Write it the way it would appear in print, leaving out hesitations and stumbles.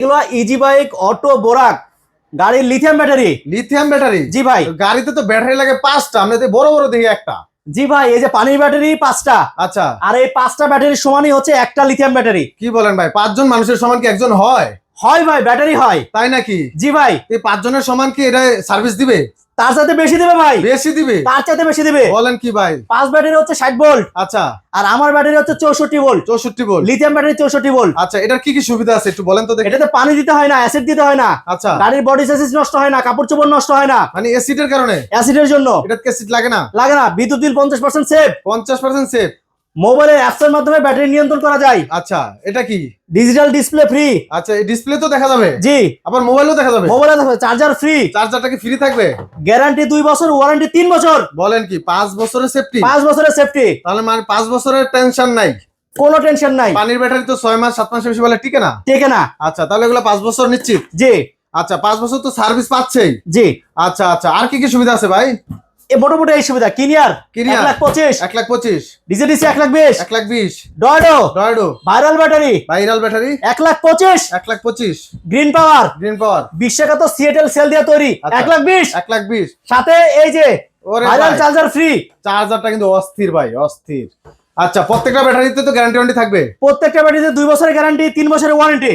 এগুলো easy bike auto বোরাক গাড়ির lithium battery জি ভাই। গাড়িতে তো ব্যাটারি লাগে 5টা, আমরা তো বড় বড় দেখি একটা। জি ভাই, এই যে পানির ব্যাটারি 5টা। আচ্ছা, আর এই 5টা ব্যাটারির সমানই হচ্ছে একটা লিথিয়াম ব্যাটারি। কি বলেন ভাই, 5জন মানুষের সমান কি একজন হয়? হয় ভাই, ব্যাটারি হয়। তাই নাকি? জি ভাই। এই 5জনের সমান কি এটা সার্ভিস দিবে? তার সাথে বেশি দিবে ভাই, বেশি দিবে? তার চাইতে বেশি দিবে। বলেন কি ভাই? 5 ব্যাটারি হচ্ছে 60 ভোল্ট, আচ্ছা, আর আমার ব্যাটারি হচ্ছে 64 volt. 64 volt lithium battery 64 volt. আচ্ছা, এটার কি কি সুবিধা আছে একটু বলেন তো দেখি। এটাতে পানি দিতে হয় না, অ্যাসিড দিতে হয় না। আচ্ছা, গাড়ির বডি চেসিস নষ্ট হয় না, কাপড় চোপড় নষ্ট হয় না। মানে অ্যাসিডের কারণে? অ্যাসিডের জন্য এটা অ্যাসিড লাগে না? লাগে না। বিদ্যুৎ বিল 50% সেভ। 50% সেফ। মোবাইলের অ্যাপস এর মাধ্যমে ব্যাটারি নিয়ন্ত্রণ করা যায়। আচ্ছা, এটা কি? Digital display free. আচ্ছা, এই ডিসপ্লে তো দেখা যাবে? জি, আবার মোবাইলও দেখা যাবে? মোবাইলে চার্জার ফ্রি। চার্জারটা কি ফ্রি থাকবে? গ্যারান্টি 2 বছর, ওয়ারেন্টি 3 বছর। বলেন কি, 5 বছরের সেফটি? 5 বছরের সেফটি। তাহলে মানে 5 বছরের টেনশন নাই? কোনো টেনশন নাই। পানির ব্যাটারি তো 6 মাস 7 মাস বেশি বলে টিকে না? ঠিক না? আচ্ছা, তাহলে এগুলো 5 বছর নিশ্চিত? জি। আচ্ছা, 5 বছর তো সার্ভিস পাচ্ছেই? জি। আচ্ছা আচ্ছা, আর কি কি সুবিধা আছে ভাই? এ মোটামুটি এই সুবিধা। কিনিয়ার 1,25,000, 1,25,000, ডিজেডিসি 1,20,000, 1,20,000, ডয়ডো ডয়েডো viral battery viral battery 1,25,000, 1,25,000, green power green power বিশ্বখ্যাত সিএটেল সেল দিয়ে তৈরি 1,20,000, 1,20,000। সাথে এই যে ওরে ভাইরাল ভাই, চার্জার ফ্রি। চার্জারটা কিন্তু অস্থির ভাই, অস্থির। আচ্ছা, প্রত্যেকটা ব্যাটারিতে তো গ্যারান্টি ওয়ারেন্টি থাকবে? প্রত্যেকটা ব্যাটারিতে 2 বছরের গ্যারান্টি, 3 বছরের ওয়ারেন্টি।